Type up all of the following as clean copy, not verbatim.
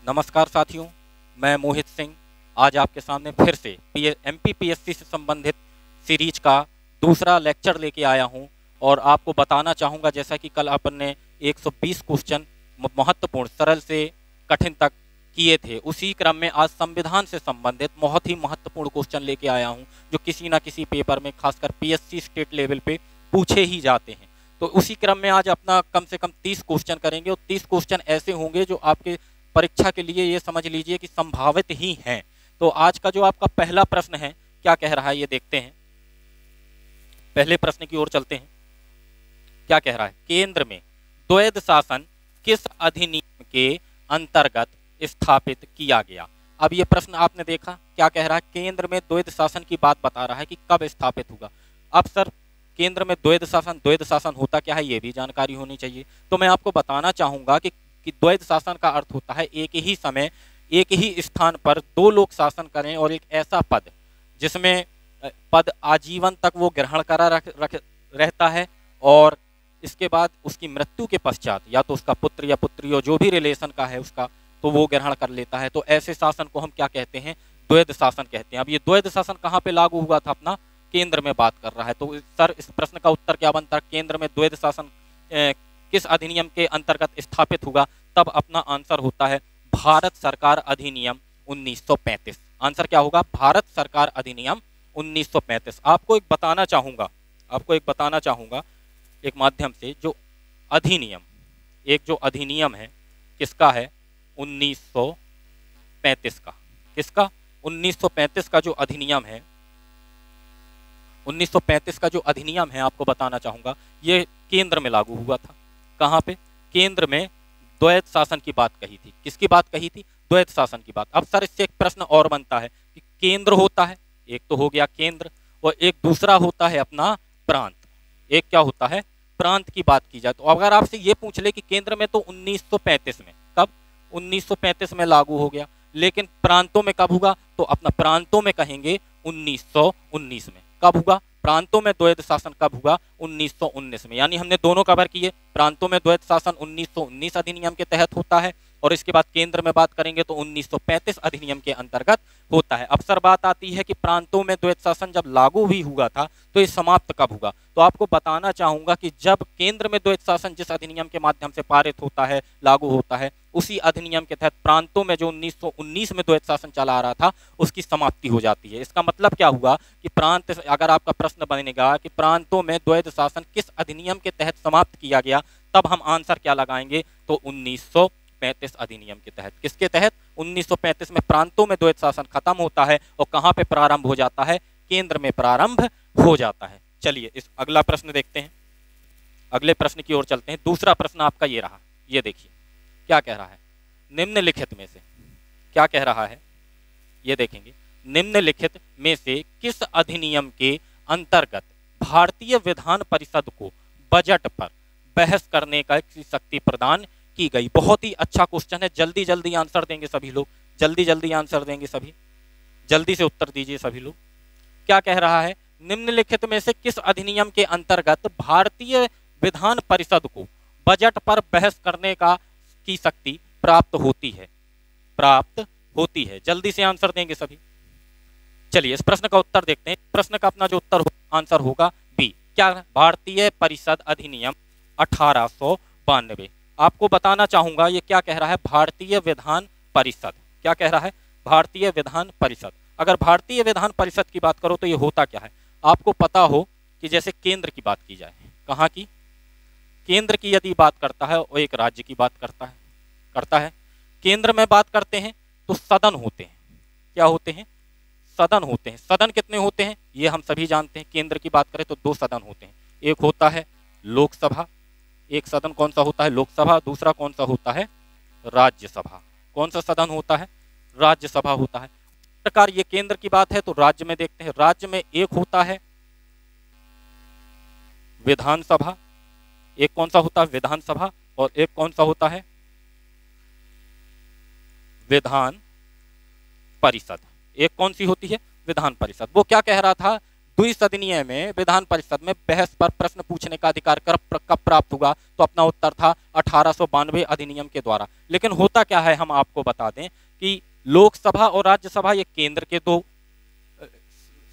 नमस्कार साथियों, मैं मोहित सिंह आज आपके सामने फिर से एमपीपीएससी से संबंधित सीरीज का दूसरा लेक्चर लेके आया हूं और आपको बताना चाहूँगा जैसा कि कल अपन ने 120 क्वेश्चन महत्वपूर्ण सरल से कठिन तक किए थे, उसी क्रम में आज संविधान से संबंधित बहुत ही महत्वपूर्ण क्वेश्चन लेके आया हूं जो किसी ना किसी पेपर में खासकर पीएससी स्टेट लेवल पे पूछे ही जाते हैं। तो उसी क्रम में आज अपना कम से कम 30 क्वेश्चन करेंगे और 30 क्वेश्चन ऐसे होंगे जो आपके परीक्षा के लिए ये समझ लीजिए कि संभावित ही हैं। तो आज का जो आपका पहला प्रश्न है क्या कह रहा है ये देखते हैं। पहले प्रश्न की ओर चलते हैं। क्या कह रहा है? केंद्र में द्वैध शासन किस अधिनियम के अंतर्गत स्थापित किया गया? अब ये प्रश्न आपने देखा, क्या कह रहा है? केंद्र में द्वैध शासन की बात बता रहा है कि कब स्थापित होगा। अब सर केंद्र में द्वैध शासन होता क्या है ये भी जानकारी होनी चाहिए। तो मैं आपको बताना चाहूंगा कि द्वैध शासन का अर्थ होता है एक ही समय एक ही स्थान पर दो लोग शासन करें और एक ऐसा पद जिसमें पद आजीवन तक वो ग्रहण करा रहता है और इसके बाद उसकी मृत्यु के पश्चात या तो उसका पुत्र या पुत्री और जो भी रिलेशन का है उसका तो वो ग्रहण कर लेता है। तो ऐसे शासन को हम क्या कहते हैं? द्वैध शासन कहते हैं। अब ये द्वैध शासन कहाँ पे लागू हुआ था? अपना केंद्र में बात कर रहा है। तो सर इस प्रश्न का उत्तर क्या बनता है? केंद्र में द्वैध शासन किस अधिनियम के अंतर्गत स्थापित होगा? तब अपना आंसर होता है भारत सरकार अधिनियम 1935। आंसर क्या होगा? भारत सरकार अधिनियम 1935। आपको एक बताना चाहूंगा एक माध्यम से जो अधिनियम है किसका है? 1935 का। किसका? 1935 का जो अधिनियम है 1935 का जो अधिनियम है आपको बताना चाहूंगा ये केंद्र में लागू हुआ था। कहाँ पे? केंद्र में द्वैध शासन की बात कही थी। किसकी बात कही थी? द्वैध शासन की बात। अब सर इससे एक प्रश्न और बनता है कि केंद्र होता है, एक तो हो गया केंद्र और एक दूसरा होता है अपना प्रांत। एक क्या होता है? प्रांत की बात की जाए तो अगर आपसे ये पूछ ले कि केंद्र में तो 1935 में, कब? 1935 में लागू हो गया, लेकिन प्रांतों में कब होगा? तो अपना प्रांतों में कहेंगे 1919 में। कब होगा? प्रांतों में द्वैध शासन कब हुआ? 1919 में। यानी हमने दोनों कवर किए। प्रांतों में द्वैध शासन 1919 अधिनियम के तहत होता है और इसके बाद केंद्र में बात करेंगे तो 1935 अधिनियम के अंतर्गत होता है। अब सर बात आती है कि प्रांतों में द्वैध शासन जब लागू भी हुआ था तो ये समाप्त कब हुआ? तो आपको बताना चाहूंगा कि जब केंद्र में द्वैध शासन जिस अधिनियम के माध्यम से पारित होता है, लागू होता है, उसी अधिनियम के तहत प्रांतों में जो 1919 में द्वैध शासन चला आ रहा था उसकी समाप्ति हो जाती है। इसका मतलब क्या हुआ कि प्रांत, अगर आपका प्रश्न बनेगा कि प्रांतों में द्वैध शासन किस अधिनियम के तहत समाप्त किया गया, तब हम आंसर क्या लगाएंगे? तो 1935 अधिनियम के तहत। किसके तहत? 1935 में प्रांतों में द्वैध शासन खत्म होता है और कहां पे प्रारंभ हो जाता है? केंद्र में प्रारंभ हो जाता है। चलिए इस अगला प्रश्न देखते हैं। अगले प्रश्न की ओर चलते हैं। दूसरा प्रश्न आपका ये रहा, ये देखिए क्या कह रहा है। निम्नलिखित में से क्या कह रहा है ये देखेंगे। निम्नलिखित में से किस अधिनियम के अंतर्गत भारतीय विधान परिषद को बजट पर बहस करने का शक्ति प्रदान की गई? बहुत ही अच्छा क्वेश्चन है। जल्दी जल्दी आंसर देंगे सभी लोग, जल्दी जल्दी आंसर देंगे सभी, जल्दी से उत्तर दीजिए सभी लोग। क्या कह रहा है? निम्नलिखित में से किस अधिनियम के अंतर्गत भारतीय विधान परिषद को बजट पर बहस करने का की शक्ति प्राप्त होती है? जल्दी से आंसर देंगे सभी। चलिए इस प्रश्न का उत्तर देखते हैं। प्रश्न का अपना जो उत्तर आंसर होगा बी। क्या? भारतीय परिषद अधिनियम 1892। आपको बताना चाहूंगा ये क्या कह रहा है? भारतीय विधान परिषद। क्या कह रहा है? भारतीय विधान परिषद। अगर भारतीय विधान परिषद की बात करो तो ये होता क्या है? आपको पता हो कि जैसे केंद्र की बात की जाए, कहाँ की? केंद्र की यदि बात करता है और एक राज्य की बात करता है। केंद्र में बात करते हैं तो सदन होते हैं। क्या होते हैं? सदन होते हैं। सदन कितने होते हैं ये हम सभी जानते हैं। केंद्र की बात करें तो 2 सदन होते हैं। एक होता है लोकसभा, एक सदन कौन सा होता है? लोकसभा। दूसरा कौन सा होता है? राज्यसभा। कौन सा सदन होता है? राज्यसभा होता है। इस प्रकार ये केंद्र की बात है तो राज्य में देखते हैं। राज्य में एक होता है विधानसभा, एक कौन सा होता है? विधानसभा। और एक कौन सा होता है? विधान परिषद। एक कौन सी होती है? विधान परिषद। वो क्या कह रहा था? द्विसदनीय में विधान परिषद में बहस पर प्रश्न पूछने का अधिकार कब प्राप्त हुआ, तो अपना उत्तर था 1892 अधिनियम के द्वारा। लेकिन होता क्या है, हम आपको बता दें कि लोकसभा और राज्यसभा ये केंद्र के दो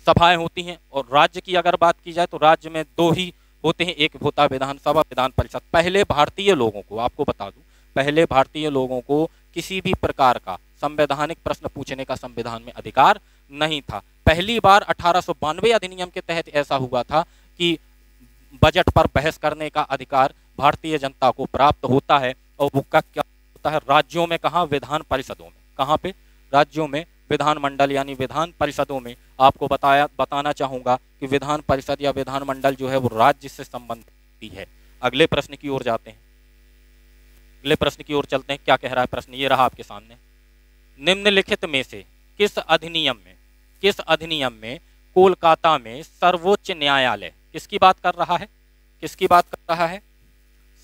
सभाएं होती हैं, और राज्य की अगर बात की जाए तो राज्य में दो ही होते हैं, एक होता है विधानसभा, विधान परिषद। पहले भारतीय लोगों को, आपको बता दूं, पहले भारतीय लोगों को किसी भी प्रकार का संवैधानिक प्रश्न पूछने का संविधान में अधिकार नहीं था। पहली बार 1892 अधिनियम के तहत ऐसा हुआ था कि बजट पर बहस करने का अधिकार भारतीय जनता को प्राप्त होता है, और वो क्या होता है, राज्यों में, कहाँ, विधान परिषदों में। कहाँ पे? राज्यों में विधानमंडल यानी विधान परिषदों में। आपको बताना चाहूंगा कि विधान परिषद या विधानमंडल जो है वो राज्य से संबंधित है। अगले प्रश्न की ओर जाते हैं, अगले प्रश्न की ओर चलते हैं। क्या कह रहा है प्रश्न, ये रहा आपके सामने। निम्नलिखित में से किस अधिनियम में कोलकाता में सर्वोच्च न्यायालय, किसकी बात कर रहा है, किसकी बात कर रहा है,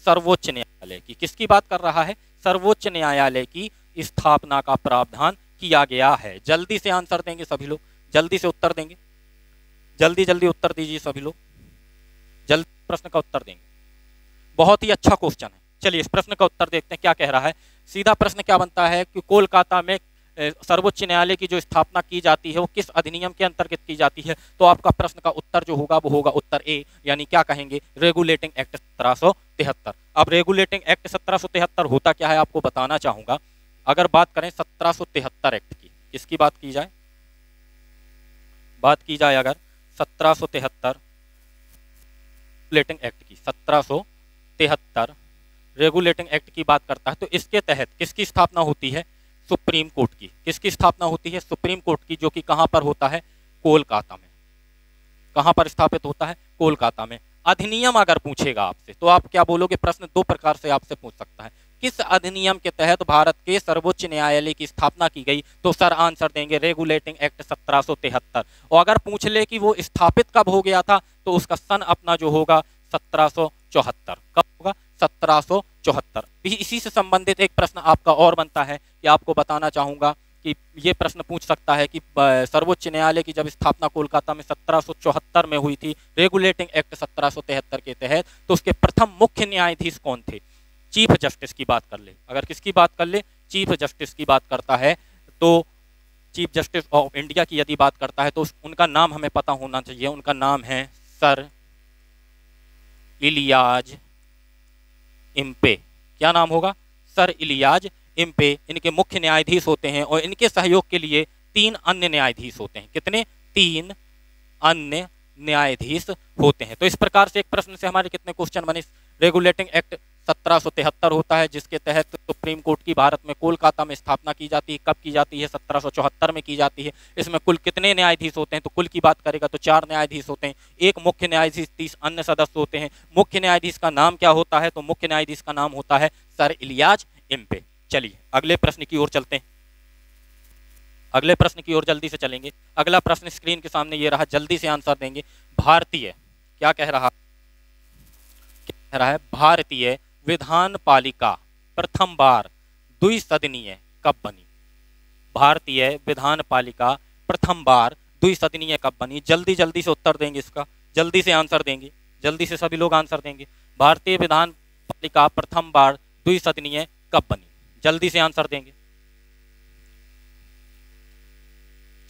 सर्वोच्च न्यायालय की, किसकी बात कर रहा है, सर्वोच्च न्यायालय की स्थापना का प्रावधान किया गया है? जल्दी से आंसर देंगे सभी लोग, जल्दी से उत्तर देंगे, जल्दी जल्दी उत्तर दीजिए सभी लोग, जल्दी प्रश्न का उत्तर देंगे। बहुत ही अच्छा क्वेश्चन है। चलिए इस प्रश्न का उत्तर देखते हैं क्या कह रहा है। सीधा प्रश्न क्या बनता है कि कोलकाता में सर्वोच्च न्यायालय की जो स्थापना की जाती है वो किस अधिनियम के अंतर्गत की जाती है? तो आपका प्रश्न का उत्तर जो होगा वो होगा उत्तर ए, यानी क्या कहेंगे, रेगुलेटिंग एक्ट 1773। अब रेगुलेटिंग एक्ट 1773 होता क्या है आपको बताना चाहूंगा। अगर बात करें 1773 एक्ट की, किसकी बात की जाए, बात की जाए अगर 1773 रेगुलेटिंग एक्ट की, 1773 रेगुलेटिंग एक्ट की बात करता है, तो इसके तहत किसकी स्थापना होती है, सुप्रीम कोर्ट की। किसकी स्थापना होती है, सुप्रीम कोर्ट की, जो कि कहां पर होता है, कोलकाता में। कहां पर स्थापित होता है, कोलकाता में। अधिनियम अगर पूछेगा आपसे तो आप क्या बोलोगे, प्रश्न दो प्रकार से आपसे पूछ सकता है, किस अधिनियम के तहत भारत के सर्वोच्च न्यायालय की स्थापना की गई, तो सर आंसर देंगे रेगुलेटिंग एक्ट 1773। और अगर पूछ ले कि वो स्थापित कब हो गया था, तो उसका सन अपना जो होगा 1774। कब होगा, 1774। इसी से संबंधित एक प्रश्न आपका और बनता है कि आपको बताना चाहूंगा कि ये प्रश्न पूछ सकता है कि सर्वोच्च न्यायालय की जब स्थापना कोलकाता में 1774 में हुई थी रेगुलेटिंग एक्ट 1773 के तहत, तो उसके प्रथम मुख्य न्यायाधीश कौन थे? चीफ जस्टिस की बात कर ले, अगर किसकी बात कर ले, चीफ जस्टिस की बात करता है, तो चीफ जस्टिस ऑफ इंडिया की यदि बात करता है तो उनका नाम हमें पता होना चाहिए। उनका नाम है सर इलियाज इम्पे। क्या नाम होगा, सर इलियाज इम्पे। इनके मुख्य न्यायाधीश होते हैं, और इनके सहयोग के लिए 3 अन्य न्यायाधीश होते हैं। कितने? 3 अन्य न्यायाधीश होते हैं। तो इस प्रकार से एक प्रश्न से हमारे कितने क्वेश्चन बने। रेगुलेटिंग एक्ट 1773 होता है, जिसके तहत सुप्रीम कोर्ट की भारत में कोलकाता में स्थापना की जाती है। कब की जाती है, 1774 में की जाती है। इसमें कुल कितने न्यायाधीश होते हैं, तो कुल की बात करेगा तो 4 न्यायाधीश होते हैं, एक मुख्य न्यायाधीश, 30 अन्य सदस्य होते हैं। मुख्य न्यायाधीश का नाम क्या होता है, तो मुख्य न्यायाधीश का नाम होता है सर इलियाज इम्पे। चलिए अगले प्रश्न की ओर चलते हैं, अगले प्रश्न की ओर जल्दी से चलेंगे। अगला प्रश्न स्क्रीन के सामने ये रहा, जल्दी से आंसर देंगे। भारतीय, क्या कह रहा है, भारतीय विधान पालिका प्रथम बार द्विसदनीय कब बनी? भारतीय विधान पालिका प्रथम बार द्विसदनीय कब बनी? जल्दी जल्दी से उत्तर देंगे इसका, जल्दी से आंसर देंगे, जल्दी से सभी लोग आंसर देंगे। भारतीय विधान पालिका प्रथम बार द्विसदनीय कब बनी? जल्दी से आंसर देंगे।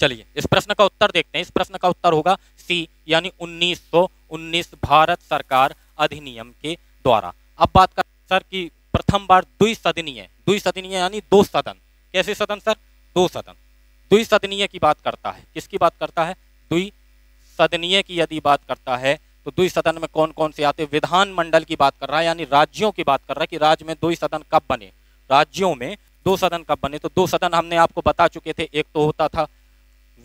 चलिए इस प्रश्न का उत्तर देखते हैं। इस प्रश्न का उत्तर होगा सी, यानी 1919 भारत सरकार अधिनियम के द्वारा। अब बात कर सर कि प्रथम बार द्विसदनीय, द्विसदनीय यानी 2 सदन। कैसे सदन सर? 2 सदन। द्विसदनीय की बात करता है, किसकी बात करता है? द्विसदनीय की यदि बात करता है तो द्विसदन में कौन कौन से आते? विधानमंडल की बात कर रहा है, यानी राज्यों की बात कर रहा है कि राज्य में 2 सदन कब बने, राज्यों में 2 सदन कब बने। तो 2 सदन हमने आपको बता चुके थे, एक तो होता था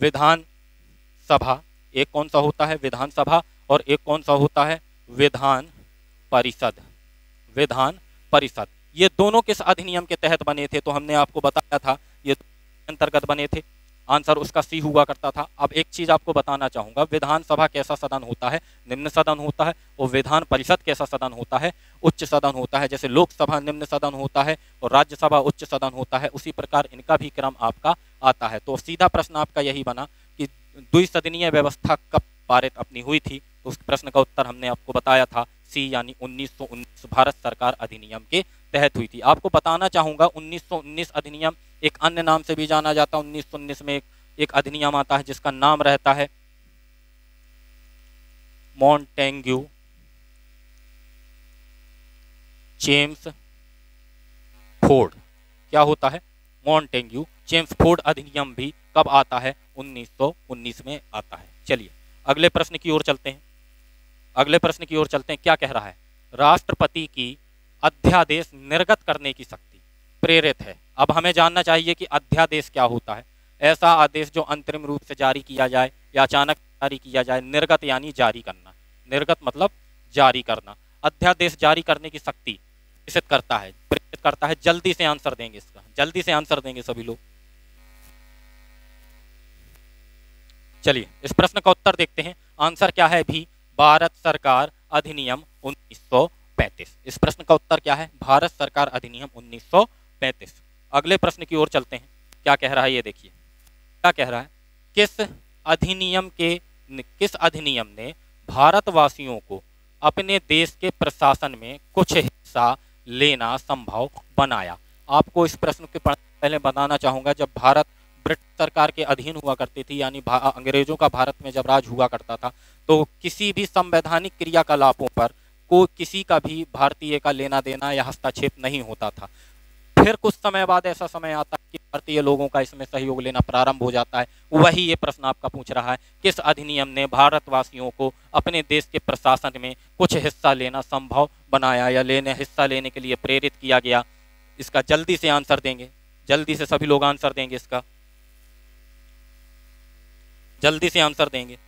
विधान सभा, एक कौन सा होता है, विधानसभा, और एक कौन सा होता है, विधान परिषद। विधान परिषद ये दोनों किस अधिनियम के तहत बने थे? तो हमने आपको बताया था ये अंतर्गत बने थे। आंसर उसका सी हुआ करता था। अब एक चीज आपको बताना चाहूंगा, विधानसभा कैसा सदन होता है? निम्न सदन होता है। और विधान परिषद कैसा सदन होता है? उच्च सदन होता है। जैसे लोकसभा निम्न सदन होता है और राज्यसभा उच्च सदन होता है, उसी प्रकार इनका भी क्रम आपका आता है। तो सीधा प्रश्न आपका यही बना कि द्विसदनीय व्यवस्था कब पारित अपनी हुई थी, तो उस प्रश्न का उत्तर हमने आपको बताया था सी, यानी 1919 भारत सरकार अधिनियम के तहत हुई थी। आपको बताना चाहूंगा 1919 अधिनियम एक अन्य नाम से भी जाना जाता है। 1919 में एक अधिनियम आता है जिसका नाम रहता है मॉन्टेग्यू जेम्स फोर्ड। क्या होता है? मॉन्टेग्यू जेम्स फोर्ड अधिनियम भी कब आता है? 1919 में आता है। चलिए अगले प्रश्न की ओर चलते हैं। अगले प्रश्न की ओर चलते हैं। क्या कह रहा है? राष्ट्रपति की अध्यादेश निर्गत करने की शक्ति प्रेरित है। अब हमें जानना चाहिए कि अध्यादेश क्या होता है। ऐसा आदेश जो अंतरिम रूप से जारी किया जाए या अचानक जारी किया जाए। निर्गत यानी जारी करना, निर्गत मतलब जारी करना। अध्यादेश जारी करने की शक्ति प्रेरित करता है, प्रेरित करता है। जल्दी से आंसर देंगे इसका, जल्दी से आंसर देंगे सभी लोग। चलिए इस प्रश्न का उत्तर देखते हैं। आंसर क्या है? भी भारत सरकार अधिनियम 1935। इस प्रश्न का उत्तर क्या है? भारत सरकार अधिनियम 1935। अगले प्रश्न की ओर चलते हैं। क्या कह रहा है ये देखिए। क्या कह रहा है? किस अधिनियम ने भारतवासियों को अपने देश के प्रशासन में कुछ हिस्सा लेना संभव बनाया? आपको इस प्रश्न के पहले बताना चाहूंगा, जब भारत ब्रिटिश सरकार के अधीन हुआ करती थी, यानी अंग्रेजों का भारत में जब राज हुआ करता था, तो किसी भी संवैधानिक क्रियाकलापों पर कोई किसी का भी भारतीय का लेना देना या हस्तक्षेप नहीं होता था। फिर कुछ समय बाद ऐसा समय आता है कि भारतीय लोगों का इसमें सहयोग लेना प्रारंभ हो जाता है। वही ये प्रश्न आपका पूछ रहा है, किस अधिनियम ने भारतवासियों को अपने देश के प्रशासन में कुछ हिस्सा लेना संभव बनाया या हिस्सा लेने के लिए प्रेरित किया गया? इसका जल्दी से आंसर देंगे, जल्दी से सभी लोग आंसर देंगे, इसका जल्दी से आंसर देंगे।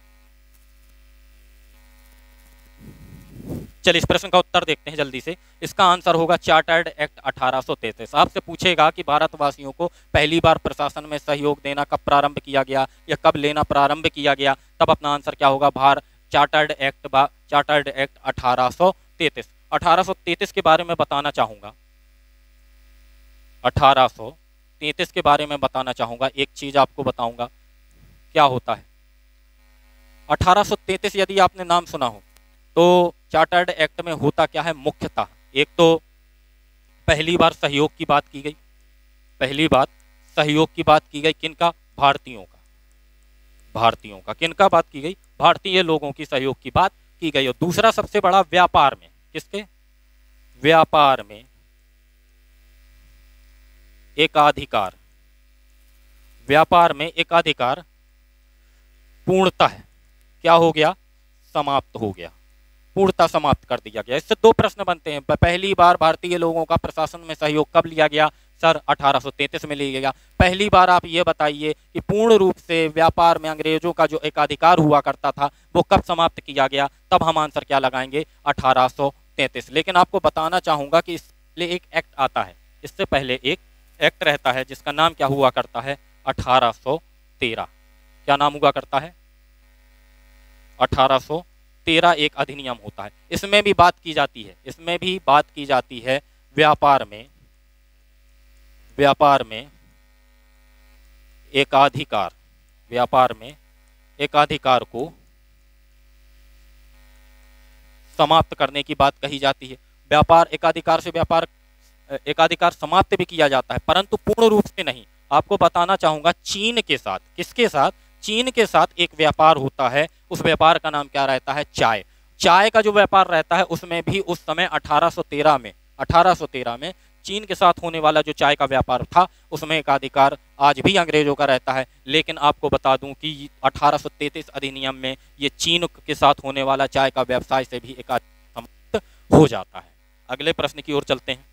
चलिए इस प्रश्न का उत्तर देखते हैं जल्दी से। इसका आंसर होगा चार्टर्ड एक्ट 1833। आपसे पूछेगा कि भारतवासियों को पहली बार प्रशासन में सहयोग देना कब प्रारंभ किया गया या कब लेना प्रारंभ किया गया, तब अपना आंसर क्या होगा? Chartered act 1833। 1833 के बारे में बताना चाहूंगा। 1833 के बारे में बताना चाहूंगा। एक चीज आपको बताऊंगा क्या होता है। 1833 यदि आपने नाम सुना हो तो चार्टर्ड एक्ट में होता क्या है? मुख्यतः एक तो पहली बार सहयोग की बात की गई, पहली बात सहयोग की बात की गई। किनका? भारतीयों का, भारतीयों का। किनका बात की गई? भारतीय लोगों की सहयोग की बात की गई। और दूसरा सबसे बड़ा व्यापार में, किसके? व्यापार में एकाधिकार, व्यापार में एकाधिकार पूर्णतः क्या हो गया? समाप्त हो गया, पूर्णतः समाप्त कर दिया गया। इससे दो प्रश्न बनते हैं। पहली बार भारतीय लोगों का प्रशासन में सहयोग कब लिया गया? सर 1833 में लिया गया। पहली बार आप ये बताइए कि पूर्ण रूप से व्यापार में अंग्रेजों का जो एकाधिकार हुआ करता था वो कब समाप्त किया गया? तब हम आंसर क्या लगाएंगे? 1833। लेकिन आपको बताना चाहूंगा कि इसलिए एक एक्ट आता है, इससे पहले एक एक्ट रहता है जिसका नाम क्या हुआ करता है? 1813। क्या नाम हुआ करता है? 1813 एक अधिनियम होता है। इसमें भी बात की जाती है, इसमें भी बात की जाती है व्यापार में एकाधिकार, व्यापार में एकाधिकार को समाप्त करने की बात कही जाती है। व्यापार एकाधिकार से एकाधिकार समाप्त भी किया जाता है, परंतु पूर्ण रूप से नहीं। आपको बताना चाहूंगा चीन के साथ, किसके साथ? चीन के साथ एक व्यापार होता है। उस व्यापार का नाम क्या रहता है? चाय। चाय का जो व्यापार रहता है उसमें भी उस समय 1813 में चीन के साथ होने वाला जो चाय का व्यापार था उसमें एकाधिकार आज भी अंग्रेजों का रहता है। लेकिन आपको बता दूं कि 1833 अधिनियम में ये चीन के साथ होने वाला चाय का व्यवसाय से भी एकाधिकार समाप्त हो जाता है। अगले प्रश्न की ओर चलते हैं।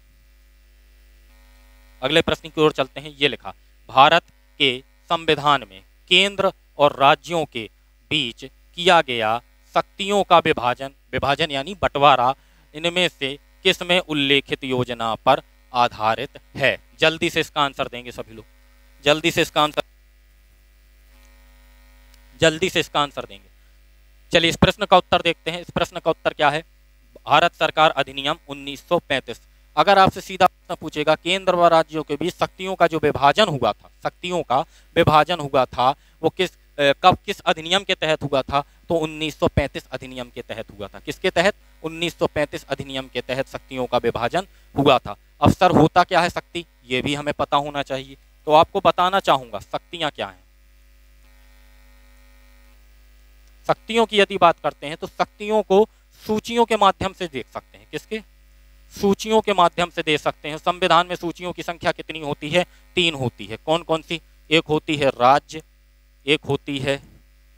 अगले प्रश्न की ओर चलते हैं। ये लिखा, भारत के संविधान में केंद्र और राज्यों के बीच किया गया शक्तियों का विभाजन यानी बंटवारा इनमें से किसमें उल्लेखित योजना पर आधारित है? जल्दी से इसका आंसर देंगे सभी लोग, जल्दी से इसका आंसर देंगे। चलिए इस प्रश्न का उत्तर देखते हैं। इस प्रश्न का उत्तर क्या है? भारत सरकार अधिनियम 1935। अगर आपसे सीधा प्रश्न पूछेगा केंद्र व राज्यों के बीच शक्तियों का जो विभाजन हुआ था, शक्तियों का विभाजन हुआ था, वो कब किस अधिनियम के तहत हुआ था? तो 1935 अधिनियम के तहत हुआ था। किसके तहत? 1935 अधिनियम के तहत शक्तियों का विभाजन हुआ था। अब सर होता क्या है शक्ति, ये भी हमें पता होना चाहिए, तो आपको बताना चाहूंगा शक्तियां क्या हैं। शक्तियों की यदि बात करते हैं तो शक्तियों को सूचियों के माध्यम से देख सकते हैं। किसके? सूचियों के माध्यम से दे सकते हैं। संविधान में सूचियों की संख्या कितनी होती है? 3 होती है। कौन कौन सी? एक होती है राज्य, एक होती है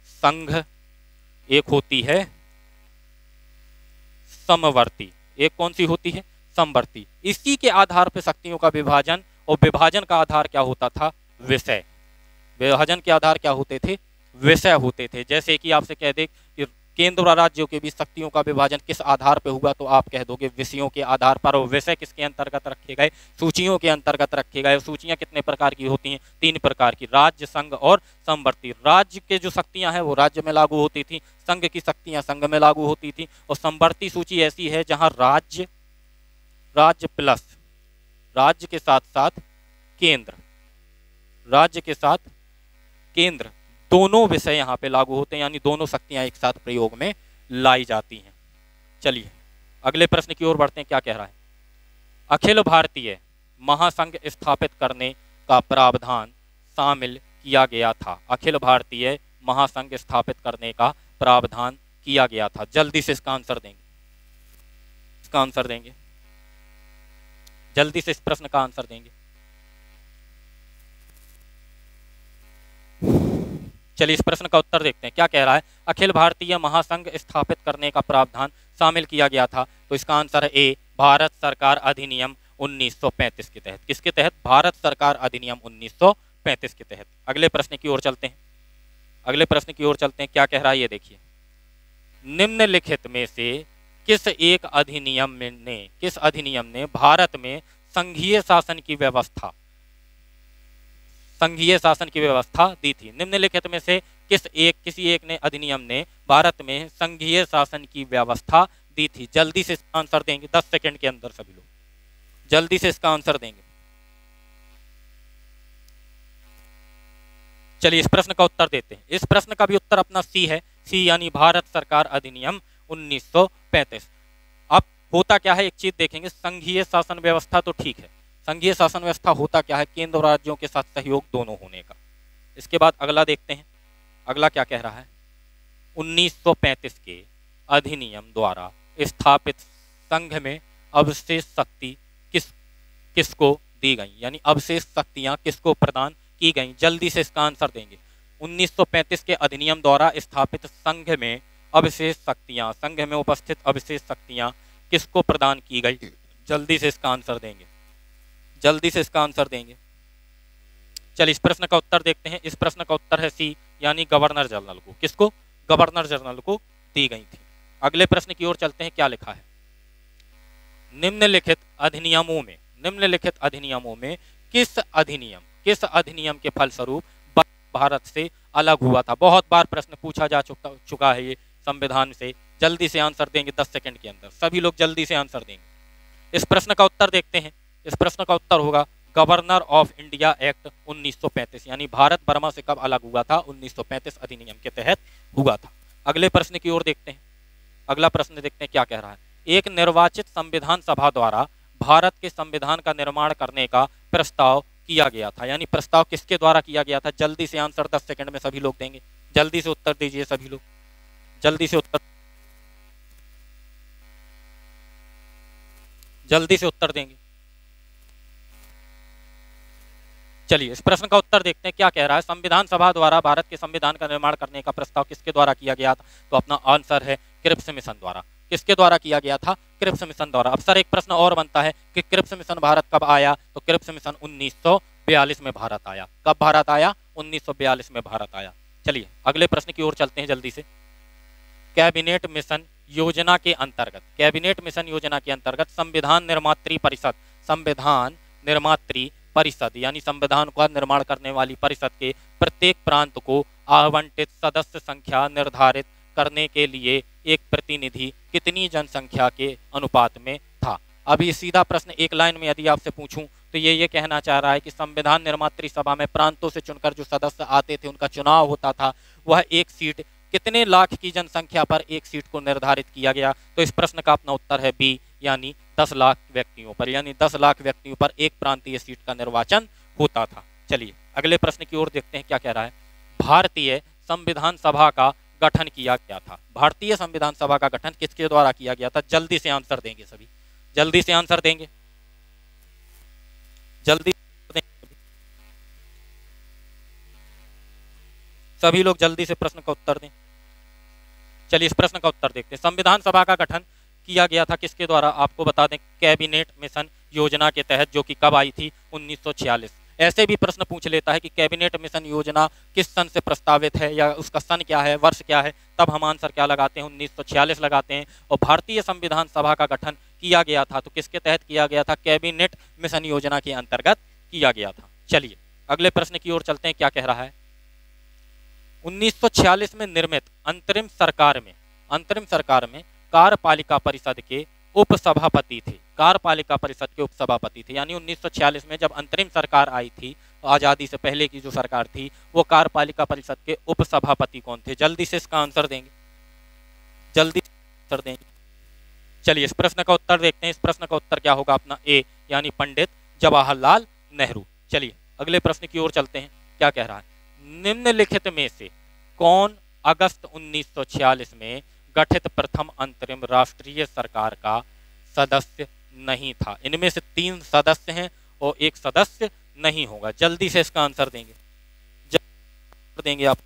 संघ, एक होती है समवर्ती। एक कौन सी होती है? समवर्ती। इसी के आधार पर शक्तियों का विभाजन, और विभाजन का आधार क्या होता था? विषय। विभाजन के आधार क्या होते थे? विषय होते थे। जैसे कि आपसे कह दे कि केंद्र और राज्यों के बीच शक्तियों का विभाजन किस आधार पर हुआ, तो आप कह दोगे विषयों के आधार पर। और विषय किसके अंतर्गत रखे गए? सूचियों के अंतर्गत रखे गए। सूचियां कितने प्रकार की होती हैं? 3 प्रकार की, राज्य, संघ और समवर्ती। राज्य के जो शक्तियां हैं वो राज्य में लागू होती थी, संघ की शक्तियां संघ में लागू होती थी, और समवर्ती सूची ऐसी है जहां राज्य प्लस राज्य के साथ साथ केंद्र, राज्य के साथ केंद्र, दोनों विषय यहाँ पे लागू होते हैं, यानी दोनों शक्तियां एक साथ प्रयोग में लाई जाती हैं। चलिए अगले प्रश्न की ओर बढ़ते हैं। क्या कह रहा है? अखिल भारतीय महासंघ स्थापित करने का प्रावधान शामिल किया गया था। अखिल भारतीय महासंघ स्थापित करने का प्रावधान किया गया था। जल्दी से इसका आंसर देंगे, इसका आंसर देंगे, जल्दी से इस प्रश्न का आंसर देंगे। चलिए इस प्रश्न का उत्तर देखते हैं। क्या कह रहा है? अखिल भारतीय महासंघ स्थापित करने का प्रावधान शामिल किया गया था। तो इसका आंसर है ए, भारत सरकार अधिनियम 1935 के तहत। किसके तहत? भारत सरकार अधिनियम 1935 के तहत। अगले प्रश्न की ओर चलते हैं, अगले प्रश्न की ओर चलते हैं। क्या कह रहा है ये देखिए, निम्नलिखित में से किस अधिनियम ने भारत में संघीय शासन की व्यवस्था दी थी? निम्नलिखित में से किसी एक ने अधिनियम ने भारत में संघीय शासन की व्यवस्था दी थी? जल्दी से इसका आंसर देंगे, 10 सेकंड के अंदर सभी लोग जल्दी से इसका आंसर देंगे। चलिए इस प्रश्न का उत्तर देते हैं। इस प्रश्न का भी उत्तर अपना सी है, सी यानी भारत सरकार अधिनियम 1935। अब होता क्या है, एक चीज देखेंगे, संघीय शासन व्यवस्था तो ठीक है, संघीय शासन व्यवस्था होता क्या है? केंद्र और राज्यों के साथ सहयोग दोनों होने का। इसके बाद अगला देखते हैं, अगला क्या कह रहा है? 1935 के अधिनियम द्वारा स्थापित संघ में अवशेष शक्ति किसको दी गई, यानी अवशेष शक्तियां किसको प्रदान की गई? जल्दी से इसका आंसर देंगे। 1935 के अधिनियम द्वारा स्थापित संघ में अवशेष शक्तियां, संघ में उपस्थित अवशेष शक्तियां किसको प्रदान की गई? जल्दी से इसका आंसर देंगे, जल्दी से इसका आंसर देंगे। चलिए इस प्रश्न का उत्तर देखते हैं। इस प्रश्न का उत्तर है सी, यानी गवर्नर जनरल को। किसको? गवर्नर जनरल को दी गई थी। अगले प्रश्न की ओर चलते हैं। क्या लिखा है? निम्नलिखित अधिनियमों में किस अधिनियम के फलस्वरूप भारत से अलग हुआ था? बहुत बार प्रश्न पूछा जा चुका है ये संविधान से। जल्दी से आंसर देंगे 10 सेकंड के अंदर, सभी लोग जल्दी से आंसर देंगे। इस प्रश्न का उत्तर देखते हैं। इस प्रश्न का उत्तर होगा गवर्नर ऑफ इंडिया एक्ट 1935, यानी भारत बर्मा से कब अलग हुआ था? 1935 अधिनियम के तहत हुआ था। अगले प्रश्न की ओर देखते हैं। अगला प्रश्न देखते हैं क्या कह रहा है। एक निर्वाचित संविधान सभा द्वारा भारत के संविधान का निर्माण करने का प्रस्ताव किया गया था, यानी प्रस्ताव किसके द्वारा किया गया था? जल्दी से आंसर 10 सेकंड में सभी लोग देंगे, जल्दी से उत्तर दीजिए सभी लोग, जल्दी से उत्तर, जल्दी से उत्तर देंगे। चलिए इस प्रश्न का उत्तर देखते हैं। क्या कह रहा है? संविधान सभा द्वारा भारत के संविधान का निर्माण करने का प्रस्ताव किसके द्वारा किया गया था? तो अपना आंसर है क्रिप्स मिशन द्वारा। किसके द्वारा किया गया था? क्रिप्स मिशन द्वारा। अब सर एक प्रश्न और बनता है कि क्रिप्स मिशन भारत कब आया? तो क्रिप्स मिशन 1942 में भारत आया। कब भारत आया? 1942 में भारत आया। चलिए अगले प्रश्न की ओर चलते हैं जल्दी से। कैबिनेट मिशन योजना के अंतर्गत संविधान निर्मात्री परिषद यानी संविधान का निर्माण करने वाली परिषद के प्रत्येक प्रांत को आवंटित सदस्य संख्या निर्धारित करने के लिए एक प्रतिनिधि कितनी जनसंख्या के अनुपात में था? अभी सीधा प्रश्न एक लाइन में यदि आपसे पूछूं तो ये कहना चाह रहा है कि संविधान निर्मात्री सभा में प्रांतों से चुनकर जो सदस्य आते थे उनका चुनाव होता था, वह एक सीट कितने लाख की जनसंख्या पर एक सीट को निर्धारित किया गया। तो इस प्रश्न का अपना उत्तर है बी, यानी 10 लाख व्यक्तियों पर, यानी 10 लाख व्यक्तियों पर एक प्रांतीय सीट का निर्वाचन होता था। चलिए अगले प्रश्न की ओर देखते हैं क्या कह रहा है। भारतीय संविधान सभा का गठन किया गया था। भारतीय संविधान सभा का गठन किसके द्वारा किया गया था? जल्दी से आंसर देंगे सभी, जल्दी से आंसर देंगे, जल्दी सभी लोग जल्दी से प्रश्न का उत्तर दें। चलिए इस प्रश्न का उत्तर देखते हैं। संविधान सभा का गठन किया गया था किसके द्वारा? आपको बता दें, कैबिनेट मिशन योजना के तहत, जो कि कब आई थी? 1946। ऐसे भी प्रश्न पूछ लेता है कि कैबिनेट मिशन योजना किस सन से प्रस्तावित है, या उसका सन क्या है, वर्ष क्या है, तब हम आंसर क्या लगाते हैं? 1946 लगाते हैं। और भारतीय संविधान सभा का गठन किया गया था तो किसके तहत किया गया था? कैबिनेट मिशन योजना के अंतर्गत किया गया था। चलिए अगले प्रश्न की ओर चलते हैं, क्या कह रहा है। 1946 में निर्मित अंतरिम सरकार में कार्यपालिका परिषद के उपसभापति थे। कार्यपालिका परिषद के उपसभापति थे, यानी 1946 में जब अंतरिम सरकार आई थी, आज़ादी से पहले की जो सरकार थी, वो कार्यपालिका परिषद के उपसभापति कौन थे? जल्दी से इसका आंसर देंगे, जल्दी आंसर देंगे। चलिए इस प्रश्न का उत्तर देखते हैं। इस प्रश्न का उत्तर क्या होगा? अपना ए, यानी पंडित जवाहरलाल नेहरू। चलिए अगले प्रश्न की ओर चलते हैं, क्या कह रहा है। निम्नलिखित में से कौन अगस्त 1946 में गठित प्रथम अंतरिम राष्ट्रीय सरकार का सदस्य नहीं था? इनमें से 3 सदस्य हैं और 1 सदस्य नहीं होगा। जल्दी से इसका आंसर देंगे, जल्दी देंगे आप,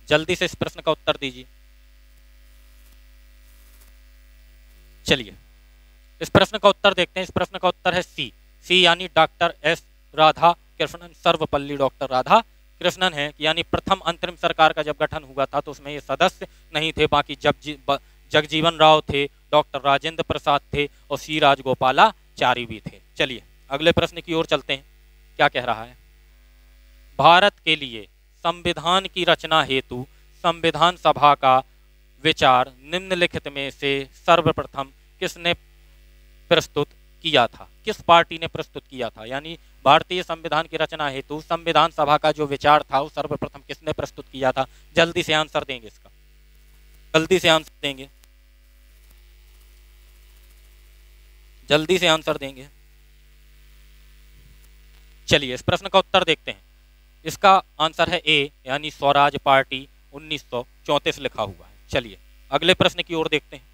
जल्दी से इस प्रश्न का उत्तर दीजिए। चलिए इस प्रश्न का उत्तर देखते हैं। इस प्रश्न का उत्तर है सी यानी doctor S Radha Krishnan, Sarvepalli doctor Radha Krishnan है, यानी प्रथम अंतरिम सरकार का जब गठन हुआ था तो उसमें ये सदस्य नहीं थे। बाकी जगजीवन राव थे, डॉक्टर राजेंद्र प्रसाद थे और सी राजगोपालाचारी भी थे। चलिए अगले प्रश्न की ओर चलते हैं, क्या कह रहा है। भारत के लिए संविधान की रचना हेतु संविधान सभा का विचार निम्नलिखित में से सर्वप्रथम किसने प्रस्तुत किया था? किस पार्टी ने प्रस्तुत किया था? यानी भारतीय संविधान की रचना हेतु संविधान सभा का जो विचार था वो सर्वप्रथम किसने प्रस्तुत किया था? जल्दी से आंसर देंगे इसका, जल्दी से आंसर देंगे, जल्दी से आंसर देंगे। चलिए इस प्रश्न का उत्तर देखते हैं। इसका आंसर है ए, यानी स्वराज पार्टी 1934 लिखा हुआ है। चलिए अगले प्रश्न की ओर देखते हैं,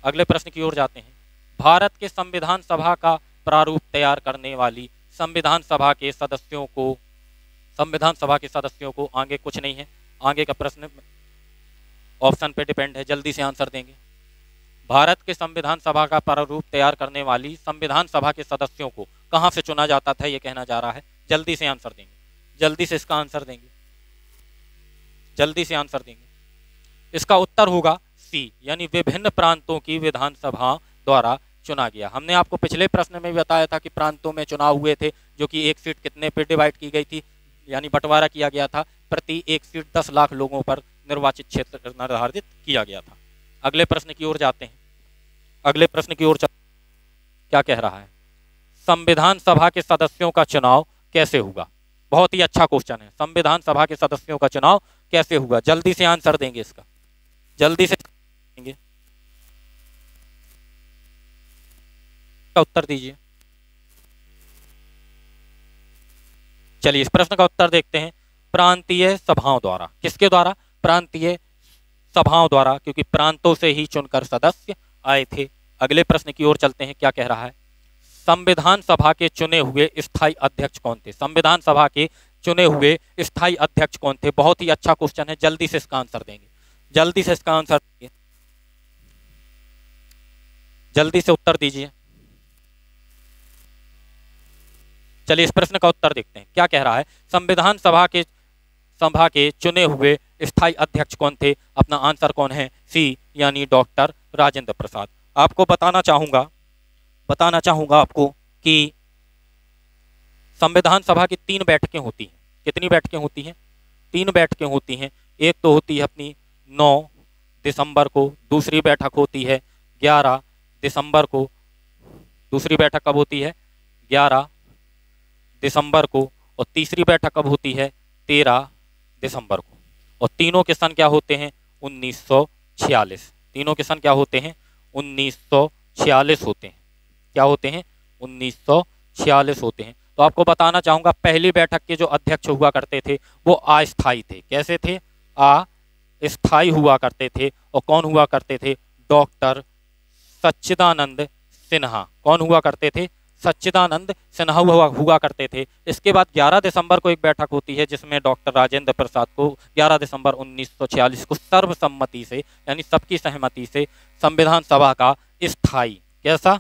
अगले प्रश्न की ओर जाते हैं। भारत के संविधान सभा का प्रारूप तैयार करने वाली संविधान सभा के सदस्यों को आगे कुछ नहीं है, आगे का प्रश्न ऑप्शन पे डिपेंड है, जल्दी से आंसर देंगे। भारत के संविधान सभा का प्रारूप तैयार करने वाली संविधान सभा के सदस्यों को कहां से चुना जाता था, ये कहना जा रहा है। जल्दी से आंसर देंगे, जल्दी से इसका आंसर देंगे, जल्दी से आंसर देंगे। इसका उत्तर होगा सी, यानी विभिन्न प्रांतों की विधानसभा द्वारा चुना गया। हमने आपको पिछले प्रश्न में भी बताया था कि प्रांतों में चुनाव हुए थे, जो कि एक सीट कितने पे डिवाइड की गई थी, यानी बंटवारा किया गया था। प्रति एक सीट 10 लाख लोगों पर निर्वाचित क्षेत्र निर्धारित किया गया था। अगले प्रश्न की ओर जाते हैं, अगले प्रश्न की ओर क्या कह रहा है। संविधान सभा के सदस्यों का चुनाव कैसे होगा? बहुत ही अच्छा क्वेश्चन है। संविधान सभा के सदस्यों का चुनाव कैसे होगा? जल्दी से आंसर देंगे इसका, जल्दी से देंगे, उत्तर दीजिए। चलिए इस प्रश्न का उत्तर देखते हैं। प्रांतीय सभाओं द्वारा। किसके द्वारा? प्रांतीय सभाओं द्वारा, क्योंकि प्रांतों से ही चुनकर सदस्य आए थे। अगले प्रश्न की ओर चलते हैं, क्या कह रहा है। संविधान सभा के चुने हुए स्थायी अध्यक्ष कौन थे? संविधान सभा के चुने हुए स्थायी अध्यक्ष कौन थे? बहुत ही अच्छा क्वेश्चन है, जल्दी से इसका आंसर देंगे, जल्दी से इसका आंसर देंगे, जल्दी से उत्तर दीजिए। चलिए इस प्रश्न का उत्तर देखते हैं, क्या कह रहा है। संविधान सभा के चुने हुए स्थायी अध्यक्ष कौन थे? अपना आंसर कौन है? सी, यानी डॉक्टर राजेंद्र प्रसाद। आपको बताना चाहूंगा आपको कि संविधान सभा की 3 बैठकें होती हैं। कितनी बैठकें होती हैं? 3 बैठकें होती हैं। एक तो होती है अपनी 9 दिसंबर को, दूसरी बैठक होती है 11 दिसंबर को, दूसरी बैठक कब होती है 11 दिसंबर को, और तीसरी बैठक कब होती है 13 दिसंबर को। और तीनों के सन क्या होते हैं 1946। तीनों के सन क्या होते हैं 1946 होते हैं। क्या होते हैं 1946 होते हैं। तो आपको बताना चाहूंगा पहली बैठक के जो अध्यक्ष हुआ करते थे वो अस्थायी थे। कैसे थे अस्थायी हुआ करते थे। और कौन हुआ करते थे डॉक्टर सच्चिदानंद सिन्हा। कौन हुआ करते थे सच्चिदानंद सिन्हा हुआ करते थे। इसके बाद 11 दिसंबर को एक बैठक होती है जिसमें डॉक्टर राजेंद्र प्रसाद को 11 दिसंबर 1946 को सर्वसम्मति से यानी सबकी सहमति से संविधान सभा का स्थायी कैसा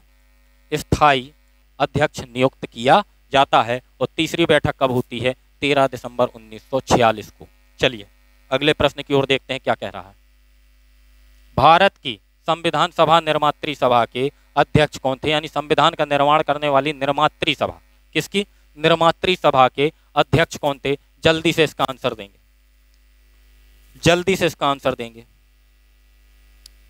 स्थायी अध्यक्ष नियुक्त किया जाता है। और तीसरी बैठक कब होती है 13 दिसंबर 1946 को। चलिए अगले प्रश्न की ओर देखते हैं क्या कह रहा है। भारत की संविधान सभा निर्मात्री सभा के अध्यक्ष कौन थे, यानी संविधान का निर्माण करने वाली निर्मात्री सभा किसकी निर्मात्री सभा के अध्यक्ष कौन थे। जल्दी से इसका आंसर देंगे, जल्दी से इसका आंसर देंगे।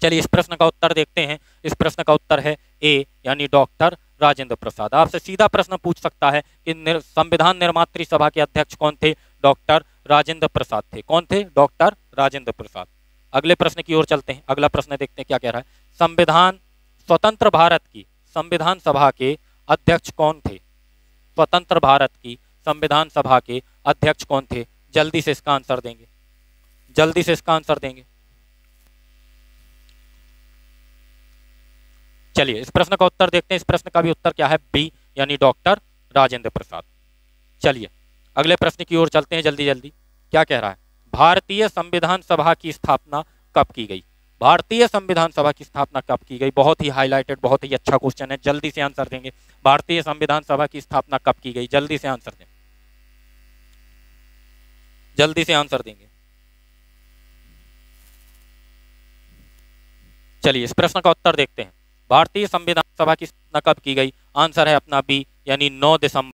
चलिए इस प्रश्न का उत्तर देखते हैं। इस प्रश्न का उत्तर है ए यानी डॉक्टर राजेंद्र प्रसाद। आपसे सीधा प्रश्न पूछ सकता है कि संविधान निर्मात्री सभा के अध्यक्ष कौन थे, डॉक्टर राजेंद्र प्रसाद थे। कौन थे डॉक्टर राजेंद्र प्रसाद। अगले प्रश्न की ओर चलते हैं। अगला प्रश्न देखते हैं क्या कह रहा है। संविधान स्वतंत्र भारत की संविधान सभा के अध्यक्ष कौन थे। स्वतंत्र भारत की संविधान सभा के अध्यक्ष कौन थे। जल्दी से इसका आंसर देंगे, जल्दी से इसका आंसर देंगे। चलिए इस प्रश्न का उत्तर देखते हैं। इस प्रश्न का भी उत्तर क्या है बी यानी डॉक्टर राजेंद्र प्रसाद। चलिए अगले प्रश्न की ओर चलते हैं जल्दी जल्दी। क्या कह रहा है। भारतीय संविधान सभा की स्थापना कब की गई। भारतीय संविधान सभा की स्थापना कब की गई। बहुत ही हाईलाइटेड, बहुत ही अच्छा क्वेश्चन है। जल्दी से आंसर देंगे। भारतीय संविधान सभा की स्थापना कब की गई। जल्दी से आंसर दें, जल्दी से आंसर देंगे। चलिए इस प्रश्न का उत्तर देखते हैं। भारतीय संविधान सभा की स्थापना कब की गई। आंसर है अपना बी यानी 9 दिसंबर